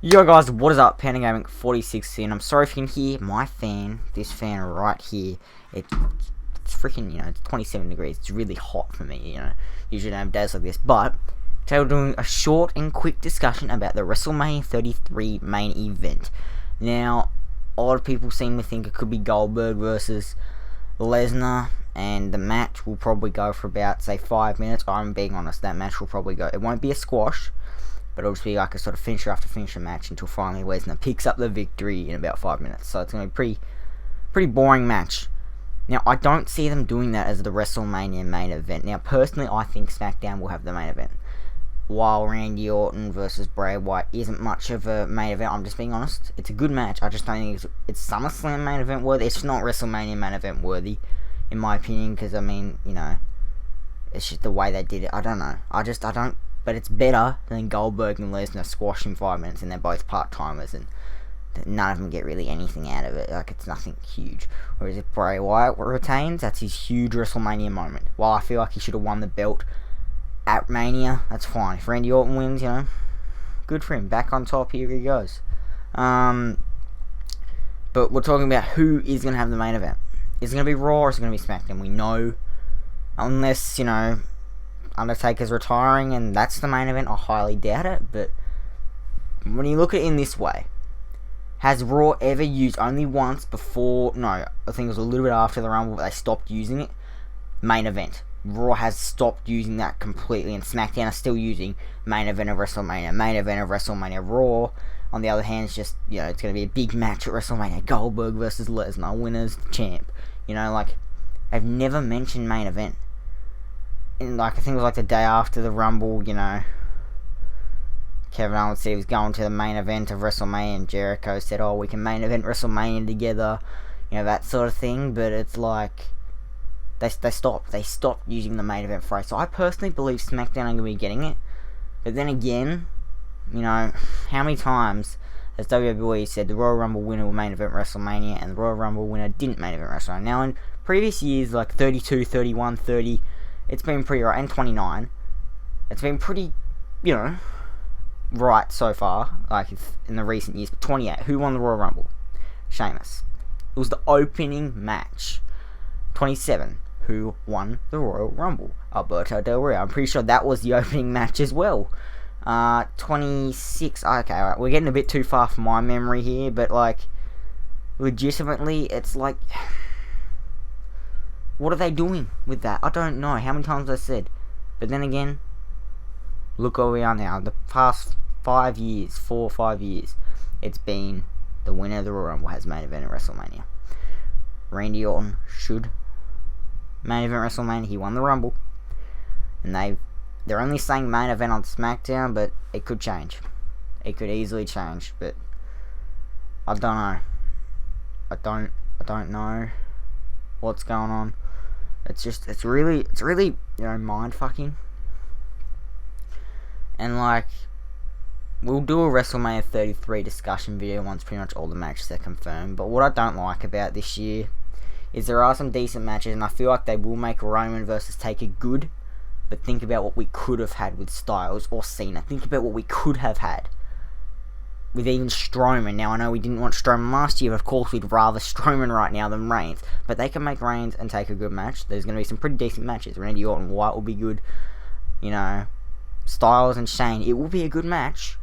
Yo guys, what is up? Panda Gaming 46 here, and I'm sorry if you can hear my fan, this fan right here. It's freaking, it's 27 degrees. It's really hot for me, Usually I have days like this, but today we're doing a short and quick discussion about the WrestleMania 33 main event. Now, a lot of people seem to think it could be Goldberg versus Lesnar, and the match will probably go for about, say, 5 minutes. I'm being honest, that match will probably go. It won't be a squash, but it'll just be like a sort of finisher after finisher match until finally Lesnar picks up the victory in about 5 minutes. So it's going to be a pretty boring match. Now, I don't see them doing that as the WrestleMania main event. Now, personally, I think SmackDown will have the main event. While Randy Orton versus Bray Wyatt isn't much of a main event, I'm just being honest. It's a good match. I just don't think it's SummerSlam main event worthy. It's not WrestleMania main event worthy, in my opinion, because, I mean, it's just the way they did it. I don't know. I don't. But it's better than Goldberg and Lesnar squash in 5 minutes, and they're both part-timers, and none of them get really anything out of it. Like, it's nothing huge. Whereas if Bray Wyatt retains, that's his huge WrestleMania moment. While I feel like he should have won the belt at Mania, that's fine. If Randy Orton wins, good for him. Back on top, here he goes. But we're talking about who is going to have the main event. Is it going to be Raw or is it going to be SmackDown? We know, unless, Undertaker's retiring and that's the main event, I highly doubt it. But when you look at it in this way, has Raw ever used only once before? No, I think it was a little bit after the Rumble, but they stopped using it. Main event. Raw has stopped using that completely, and SmackDown are still using main event of WrestleMania. Main event of WrestleMania. Raw, on the other hand, is just, it's going to be a big match at WrestleMania. Goldberg versus Lesnar, winners, champ. They've never mentioned main event. And, I think it was the day after the Rumble, Kevin Owens said he was going to the main event of WrestleMania, and Jericho said, oh, we can main event WrestleMania together, that sort of thing. But it's they stopped using the main event phrase. So I personally believe SmackDown are going to be getting it. But then again, how many times has WWE said the Royal Rumble winner will main event WrestleMania, and the Royal Rumble winner didn't main event WrestleMania? Now, in previous years, 32, 31, 30... it's been pretty right, and 29. It's been pretty, right so far, in the recent years. But 28, who won the Royal Rumble? Sheamus. It was the opening match. 27, who won the Royal Rumble? Alberto Del Rio. I'm pretty sure that was the opening match as well. 26, okay, alright, we're getting a bit too far from my memory here, but, legitimately, it's what are they doing with that? I don't know how many times I said. But then again, look where we are now. The past 4 or 5 years, it's been the winner of the Royal Rumble has main event at WrestleMania. Randy Orton should main event WrestleMania. He won the Rumble. And they're only saying main event on SmackDown, but it could change. It could easily change, but I don't know. I don't know what's going on. It's really mind fucking. And we'll do a WrestleMania 33 discussion video once pretty much all the matches are confirmed. But what I don't like about this year is there are some decent matches, and I feel like they will make Roman versus Taker good. But think about what we could have had with Styles or Cena. Think about what we could have had with even Strowman. Now, I know we didn't want Strowman last year, but of course we'd rather Strowman right now than Reigns. But they can make Reigns and take a good match. There's going to be some pretty decent matches. Randy Orton, Wyatt will be good. Styles and Shane. It will be a good match,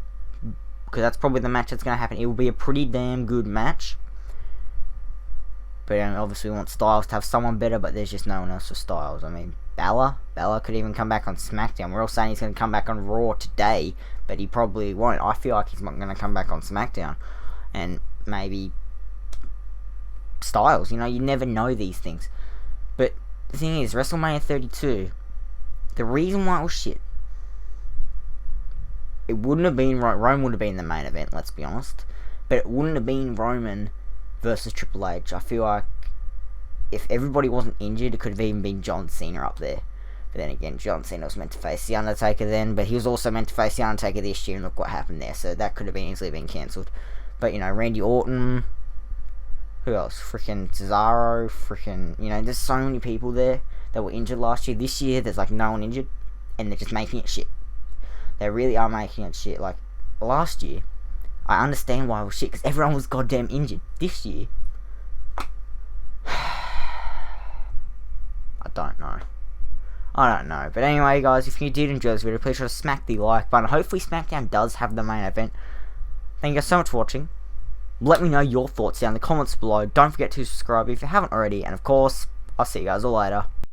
because that's probably the match that's going to happen. It will be a pretty damn good match. But obviously we want Styles to have someone better, but there's just no one else for Styles. I mean, Bella could even come back on SmackDown. We're all saying he's going to come back on Raw today, but he probably won't. I feel like he's not going to come back on SmackDown. And maybe Styles, you never know these things. But the thing is, WrestleMania 32, the reason why it was shit, it wouldn't have been Roman would have been the main event, let's be honest. But it wouldn't have been Roman versus Triple H. I feel like if everybody wasn't injured, it could have even been John Cena up there. But then again, John Cena was meant to face The Undertaker then, but he was also meant to face The Undertaker this year, and look what happened there. So that could have easily been cancelled. But, Randy Orton, who else? Freaking Cesaro, there's so many people there that were injured last year. This year, there's no one injured, and they're just making it shit. They really are making it shit. Last year, I understand why it was shit, because everyone was goddamn injured this year. I don't know. But anyway, guys, if you did enjoy this video, please try to smack the like button. Hopefully SmackDown does have the main event. Thank you guys so much for watching. Let me know your thoughts down in the comments below. Don't forget to subscribe if you haven't already. And of course, I'll see you guys all later.